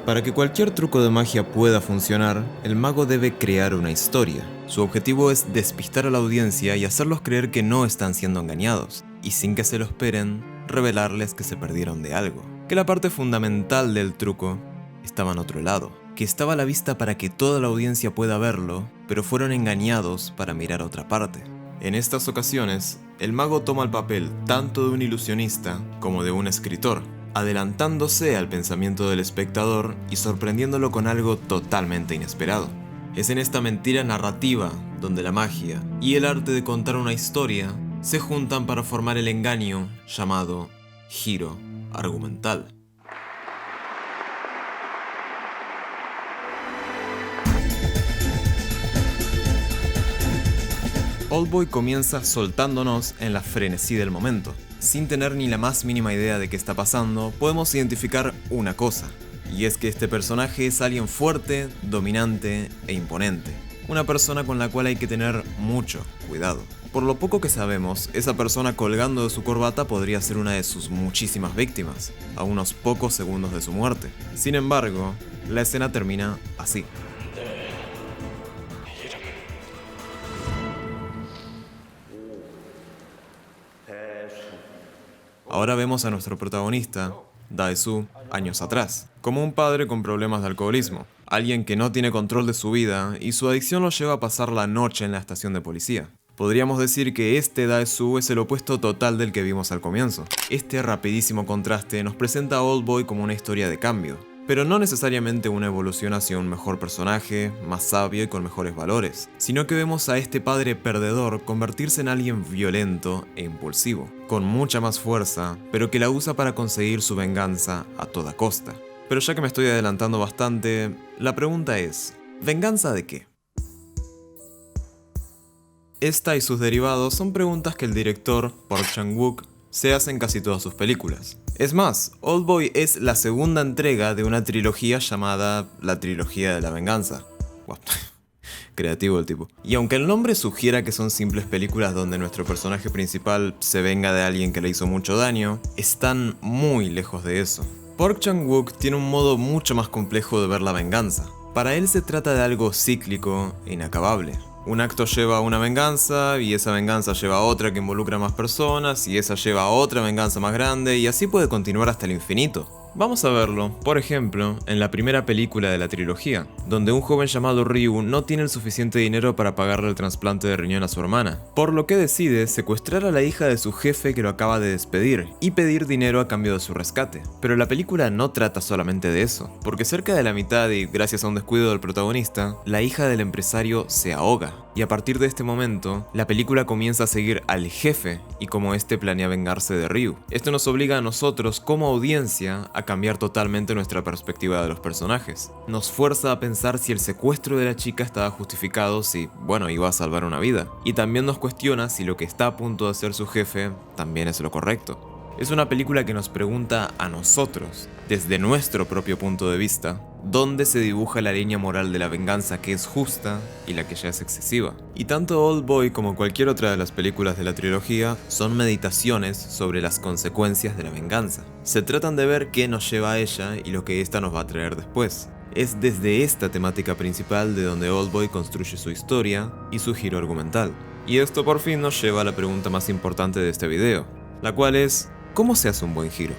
Para que cualquier truco de magia pueda funcionar, el mago debe crear una historia. Su objetivo es despistar a la audiencia y hacerlos creer que no están siendo engañados, y sin que se lo esperen, revelarles que se perdieron de algo. Que la parte fundamental del truco estaba en otro lado, que estaba a la vista para que toda la audiencia pueda verlo, pero fueron engañados para mirar a otra parte. En estas ocasiones, el mago toma el papel tanto de un ilusionista como de un escritor, adelantándose al pensamiento del espectador y sorprendiéndolo con algo totalmente inesperado. Es en esta mentira narrativa donde la magia y el arte de contar una historia se juntan para formar el engaño llamado giro argumental. Oldboy comienza soltándonos en la frenesí del momento. Sin tener ni la más mínima idea de qué está pasando, podemos identificar una cosa, y es que este personaje es alguien fuerte, dominante e imponente. Una persona con la cual hay que tener mucho cuidado. Por lo poco que sabemos, esa persona colgando de su corbata podría ser una de sus muchísimas víctimas, a unos pocos segundos de su muerte. Sin embargo, la escena termina así. Ahora vemos a nuestro protagonista, Dae-soo, años atrás, como un padre con problemas de alcoholismo, alguien que no tiene control de su vida y su adicción lo lleva a pasar la noche en la estación de policía. Podríamos decir que este Dae-soo es el opuesto total del que vimos al comienzo. Este rapidísimo contraste nos presenta a Oldboy como una historia de cambio, pero no necesariamente una evolución hacia un mejor personaje, más sabio y con mejores valores, sino que vemos a este padre perdedor convertirse en alguien violento e impulsivo, con mucha más fuerza, pero que la usa para conseguir su venganza a toda costa. Pero ya que me estoy adelantando bastante, la pregunta es, ¿venganza de qué? Esta y sus derivados son preguntas que el director, Park Chan-wook, se hace en casi todas sus películas. Es más, Oldboy es la segunda entrega de una trilogía llamada La Trilogía de la Venganza. Wow. Creativo el tipo. Y aunque el nombre sugiera que son simples películas donde nuestro personaje principal se venga de alguien que le hizo mucho daño, están muy lejos de eso. Park Chan-wook tiene un modo mucho más complejo de ver la venganza. Para él se trata de algo cíclico e inacabable. Un acto lleva a una venganza, y esa venganza lleva a otra que involucra a más personas, y esa lleva a otra venganza más grande, y así puede continuar hasta el infinito. Vamos a verlo, por ejemplo, en la primera película de la trilogía, donde un joven llamado Ryu no tiene el suficiente dinero para pagarle el trasplante de riñón a su hermana, por lo que decide secuestrar a la hija de su jefe que lo acaba de despedir y pedir dinero a cambio de su rescate. Pero la película no trata solamente de eso, porque cerca de la mitad y gracias a un descuido del protagonista, la hija del empresario se ahoga. Y a partir de este momento, la película comienza a seguir al jefe y cómo este planea vengarse de Ryu. Esto nos obliga a nosotros como audiencia a cambiar totalmente nuestra perspectiva de los personajes. Nos fuerza a pensar si el secuestro de la chica estaba justificado, si, bueno, iba a salvar una vida. Y también nos cuestiona si lo que está a punto de hacer su jefe también es lo correcto. Es una película que nos pregunta a nosotros, desde nuestro propio punto de vista, dónde se dibuja la línea moral de la venganza que es justa y la que ya es excesiva. Y tanto Oldboy como cualquier otra de las películas de la trilogía son meditaciones sobre las consecuencias de la venganza. Se tratan de ver qué nos lleva a ella y lo que esta nos va a traer después. Es desde esta temática principal de donde Oldboy construye su historia y su giro argumental. Y esto por fin nos lleva a la pregunta más importante de este video, la cual es, ¿cómo se hace un buen giro?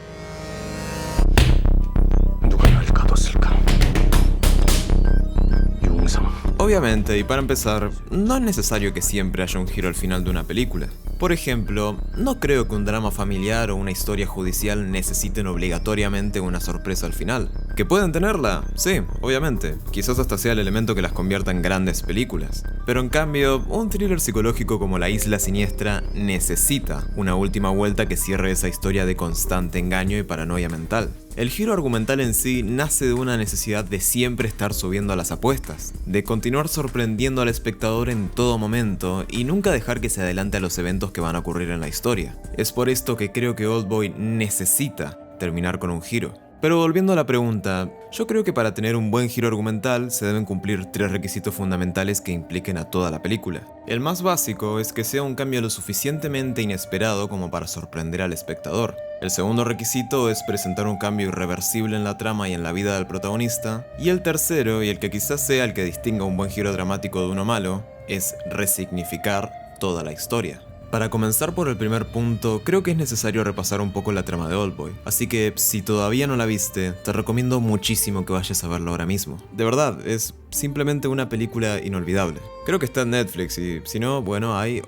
Obviamente, y para empezar, no es necesario que siempre haya un giro al final de una película. Por ejemplo, no creo que un drama familiar o una historia judicial necesiten obligatoriamente una sorpresa al final. ¿Que pueden tenerla? Sí, obviamente. Quizás hasta sea el elemento que las convierta en grandes películas. Pero en cambio, un thriller psicológico como La Isla Siniestra necesita una última vuelta que cierre esa historia de constante engaño y paranoia mental. El giro argumental en sí nace de una necesidad de siempre estar subiendo a las apuestas, de continuar sorprendiendo al espectador en todo momento y nunca dejar que se adelante a los eventos que van a ocurrir en la historia. Es por esto que creo que Oldboy necesita terminar con un giro. Pero volviendo a la pregunta, yo creo que para tener un buen giro argumental se deben cumplir 3 requisitos fundamentales que impliquen a toda la película. El más básico es que sea un cambio lo suficientemente inesperado como para sorprender al espectador. El segundo requisito es presentar un cambio irreversible en la trama y en la vida del protagonista. Y el tercero, y el que quizás sea el que distinga un buen giro dramático de uno malo, es resignificar toda la historia. Para comenzar por el primer punto, creo que es necesario repasar un poco la trama de Oldboy, así que si todavía no la viste, te recomiendo muchísimo que vayas a verla ahora mismo. De verdad, es simplemente una película inolvidable. Creo que está en Netflix y si no, bueno, hay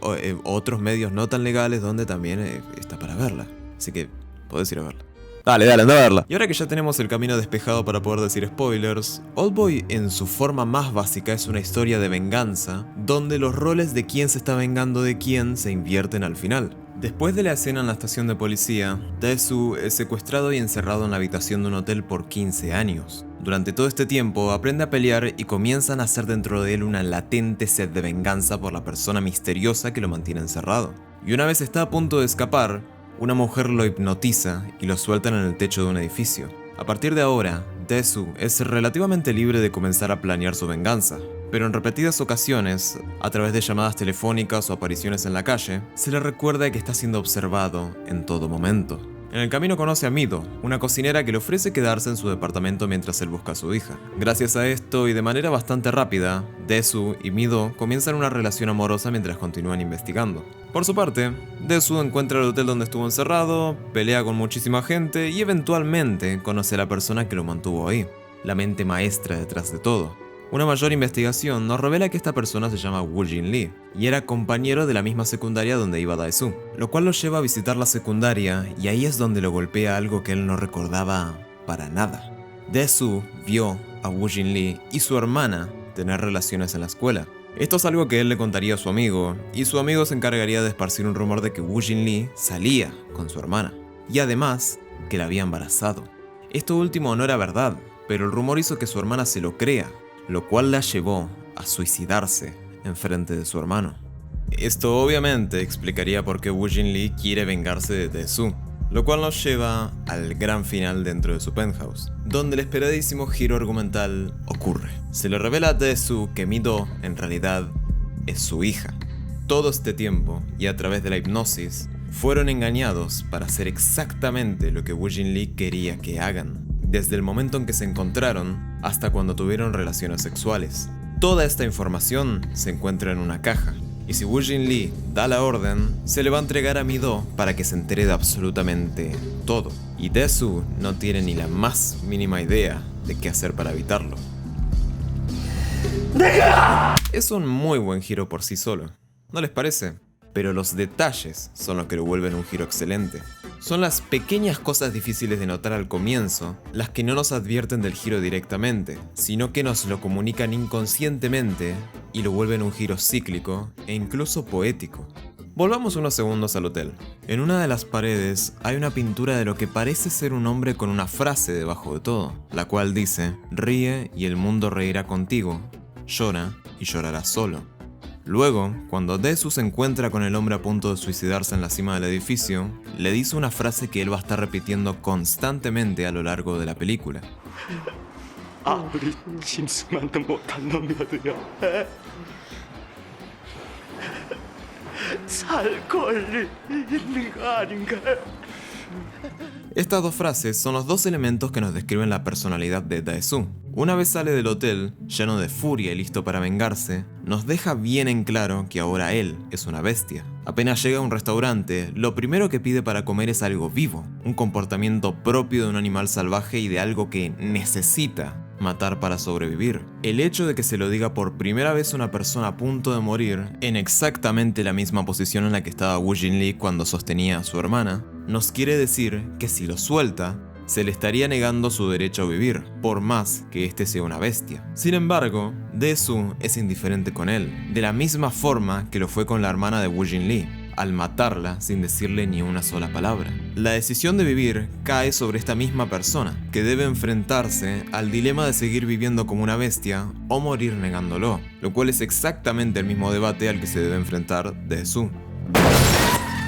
otros medios no tan legales donde también está para verla, así que podés ir a verla. Dale, anda a verla. Y ahora que ya tenemos el camino despejado para poder decir spoilers, Oldboy en su forma más básica es una historia de venganza, donde los roles de quién se está vengando de quién se invierten al final. Después de la escena en la estación de policía, Dae-soo es secuestrado y encerrado en la habitación de un hotel por 15 años. Durante todo este tiempo aprende a pelear y comienza a nacer dentro de él una latente sed de venganza por la persona misteriosa que lo mantiene encerrado. Y una vez está a punto de escapar, una mujer lo hipnotiza y lo sueltan en el techo de un edificio. A partir de ahora, Dae-soo es relativamente libre de comenzar a planear su venganza, pero en repetidas ocasiones, a través de llamadas telefónicas o apariciones en la calle, se le recuerda que está siendo observado en todo momento. En el camino conoce a Mido, una cocinera que le ofrece quedarse en su departamento mientras él busca a su hija. Gracias a esto y de manera bastante rápida, Dae-soo y Mido comienzan una relación amorosa mientras continúan investigando. Por su parte, Dae-soo encuentra el hotel donde estuvo encerrado, pelea con muchísima gente y eventualmente conoce a la persona que lo mantuvo ahí, la mente maestra detrás de todo. Una mayor investigación nos revela que esta persona se llama Woo-jin Lee y era compañero de la misma secundaria donde iba Dae-soo, lo cual lo lleva a visitar la secundaria y ahí es donde lo golpea algo que él no recordaba para nada. Dae-soo vio a Woo-jin Lee y su hermana tener relaciones en la escuela. Esto es algo que él le contaría a su amigo y su amigo se encargaría de esparcir un rumor de que Woo-jin Lee salía con su hermana y además que la había embarazado. Esto último no era verdad, pero el rumor hizo que su hermana se lo crea, lo cual la llevó a suicidarse en frente de su hermano. Esto obviamente explicaría por qué Woo-jin Lee quiere vengarse de Dae-soo, lo cual nos lleva al gran final dentro de su penthouse, donde el esperadísimo giro argumental ocurre. Se le revela a Dae-soo que Mi-do en realidad es su hija. Todo este tiempo, y a través de la hipnosis, fueron engañados para hacer exactamente lo que Woo-jin Lee quería que hagan, desde el momento en que se encontraron hasta cuando tuvieron relaciones sexuales. Toda esta información se encuentra en una caja, y si Woo-jin Lee da la orden, se le va a entregar a Mi-do para que se entere de absolutamente todo. Y Dae-soo no tiene ni la más mínima idea de qué hacer para evitarlo. Es un muy buen giro por sí solo, ¿no les parece? Pero los detalles son los que lo vuelven un giro excelente. Son las pequeñas cosas difíciles de notar al comienzo las que no nos advierten del giro directamente, sino que nos lo comunican inconscientemente y lo vuelven un giro cíclico e incluso poético. Volvamos unos segundos al hotel. En una de las paredes hay una pintura de lo que parece ser un hombre con una frase debajo de todo, la cual dice: ríe y el mundo reirá contigo, llora y llorarás solo. Luego, cuando Dae-soo se encuentra con el hombre a punto de suicidarse en la cima del edificio, le dice una frase que él va a estar repitiendo constantemente a lo largo de la película. Estas dos frases son los dos elementos que nos describen la personalidad de Dae-soo. Una vez sale del hotel, lleno de furia y listo para vengarse, nos deja bien en claro que ahora él es una bestia. Apenas llega a un restaurante, lo primero que pide para comer es algo vivo, un comportamiento propio de un animal salvaje y de algo que necesita matar para sobrevivir. El hecho de que se lo diga por primera vez a una persona a punto de morir, en exactamente la misma posición en la que estaba Woo-jin Lee cuando sostenía a su hermana, nos quiere decir que si lo suelta, se le estaría negando su derecho a vivir, por más que este sea una bestia. Sin embargo, Dae-soo es indiferente con él, de la misma forma que lo fue con la hermana de Woo-jin Lee, al matarla sin decirle ni una sola palabra. La decisión de vivir cae sobre esta misma persona, que debe enfrentarse al dilema de seguir viviendo como una bestia o morir negándolo, lo cual es exactamente el mismo debate al que se debe enfrentar Dae-soo.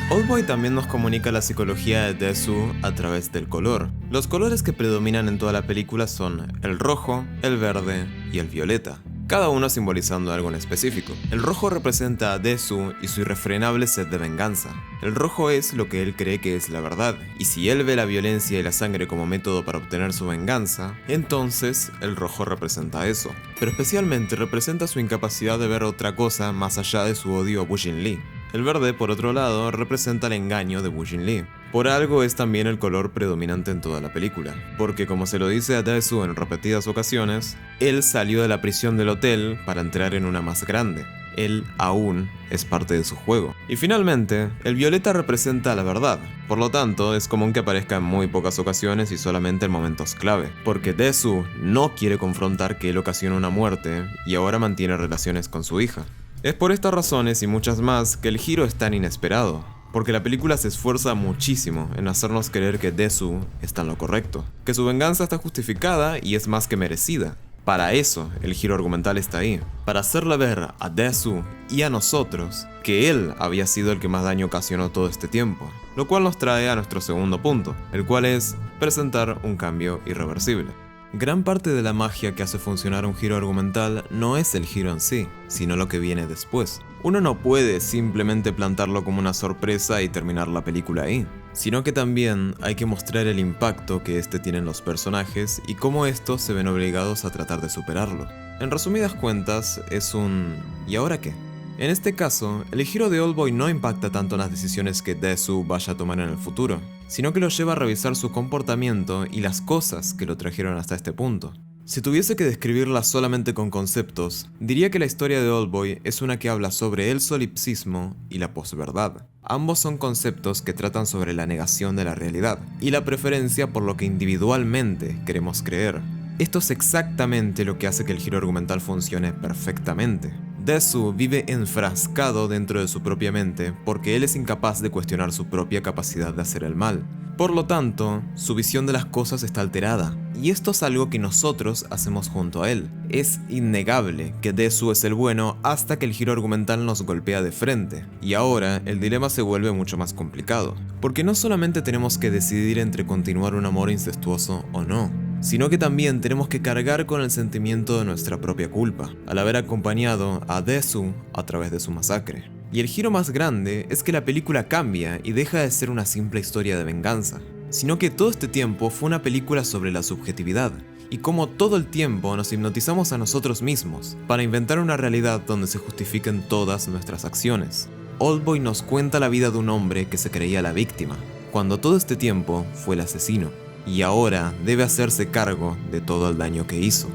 Oldboy también nos comunica la psicología de Desu a través del color. Los colores que predominan en toda la película son el rojo, el verde y el violeta, cada uno simbolizando algo en específico. El rojo representa a Desu y su irrefrenable sed de venganza. El rojo es lo que él cree que es la verdad, y si él ve la violencia y la sangre como método para obtener su venganza, entonces el rojo representa eso. Pero especialmente representa su incapacidad de ver otra cosa más allá de su odio a Woo Jin Lee. El verde, por otro lado, representa el engaño de Woo Jin Lee. Por algo es también el color predominante en toda la película, porque como se lo dice a Desu en repetidas ocasiones, él salió de la prisión del hotel para entrar en una más grande. Él aún es parte de su juego. Y finalmente, el violeta representa la verdad. Por lo tanto, es común que aparezca en muy pocas ocasiones y solamente en momentos clave, porque Desu no quiere confrontar que él ocasiona una muerte y ahora mantiene relaciones con su hija. Es por estas razones y muchas más que el giro es tan inesperado, porque la película se esfuerza muchísimo en hacernos creer que Desu está en lo correcto, que su venganza está justificada y es más que merecida. Para eso el giro argumental está ahí, para hacerle ver a Desu y a nosotros que él había sido el que más daño ocasionó todo este tiempo, lo cual nos trae a nuestro segundo punto, el cual es presentar un cambio irreversible. Gran parte de la magia que hace funcionar un giro argumental no es el giro en sí, sino lo que viene después. Uno no puede simplemente plantarlo como una sorpresa y terminar la película ahí, sino que también hay que mostrar el impacto que este tiene en los personajes y cómo estos se ven obligados a tratar de superarlo. En resumidas cuentas, es un ¿y ahora qué? En este caso, el giro de Oldboy no impacta tanto en las decisiones que Desu vaya a tomar en el futuro, sino que lo lleva a revisar su comportamiento y las cosas que lo trajeron hasta este punto. Si tuviese que describirla solamente con conceptos, diría que la historia de Oldboy es una que habla sobre el solipsismo y la posverdad. Ambos son conceptos que tratan sobre la negación de la realidad y la preferencia por lo que individualmente queremos creer. Esto es exactamente lo que hace que el giro argumental funcione perfectamente. Desu vive enfrascado dentro de su propia mente porque él es incapaz de cuestionar su propia capacidad de hacer el mal. Por lo tanto, su visión de las cosas está alterada, y esto es algo que nosotros hacemos junto a él. Es innegable que Desu es el bueno hasta que el giro argumental nos golpea de frente, y ahora el dilema se vuelve mucho más complicado, porque no solamente tenemos que decidir entre continuar un amor incestuoso o no, sino que también tenemos que cargar con el sentimiento de nuestra propia culpa, al haber acompañado a Desu a través de su masacre. Y el giro más grande es que la película cambia y deja de ser una simple historia de venganza, sino que todo este tiempo fue una película sobre la subjetividad, y cómo todo el tiempo nos hipnotizamos a nosotros mismos para inventar una realidad donde se justifiquen todas nuestras acciones. Oldboy nos cuenta la vida de un hombre que se creía la víctima, cuando todo este tiempo fue el asesino, y ahora debe hacerse cargo de todo el daño que hizo.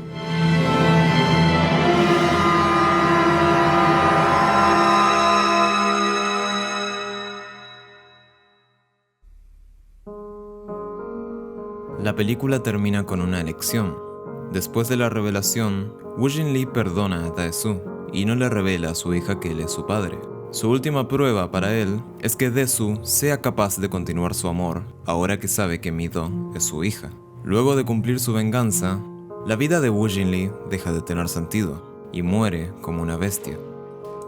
La película termina con una elección. Después de la revelación, Woo Jin Lee perdona a Dae-soo y no le revela a su hija que él es su padre. Su última prueba para él es que Dae-soo sea capaz de continuar su amor ahora que sabe que Mi-do es su hija. Luego de cumplir su venganza, la vida de Woo Jin Lee deja de tener sentido y muere como una bestia.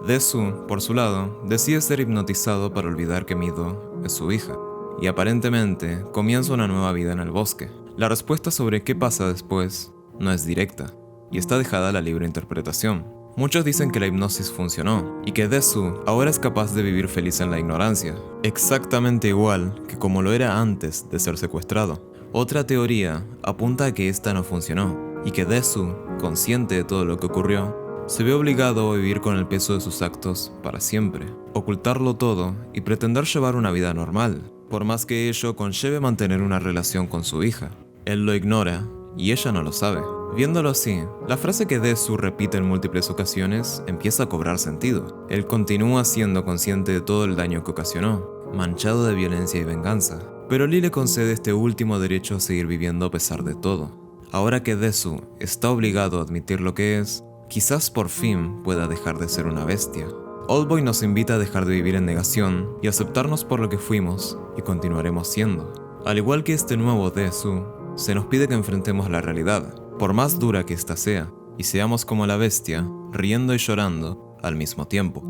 Dae-soo, por su lado, decide ser hipnotizado para olvidar que Mi-do es su hija, y aparentemente comienza una nueva vida en el bosque. La respuesta sobre qué pasa después no es directa, y está dejada a la libre interpretación. Muchos dicen que la hipnosis funcionó, y que Dae-soo ahora es capaz de vivir feliz en la ignorancia, exactamente igual que como lo era antes de ser secuestrado. Otra teoría apunta a que esta no funcionó, y que Dae-soo, consciente de todo lo que ocurrió, se ve obligado a vivir con el peso de sus actos para siempre, ocultarlo todo y pretender llevar una vida normal, por más que ello conlleve mantener una relación con su hija. Él lo ignora y ella no lo sabe. Viéndolo así, la frase que Dae-soo repite en múltiples ocasiones empieza a cobrar sentido. Él continúa siendo consciente de todo el daño que ocasionó, manchado de violencia y venganza, pero Lee le concede este último derecho a seguir viviendo a pesar de todo. Ahora que Dae-soo está obligado a admitir lo que es, quizás por fin pueda dejar de ser una bestia. Oldboy nos invita a dejar de vivir en negación y aceptarnos por lo que fuimos y continuaremos siendo. Al igual que este nuevo Dae-soo, se nos pide que enfrentemos la realidad, por más dura que ésta sea, y seamos como la bestia, riendo y llorando al mismo tiempo.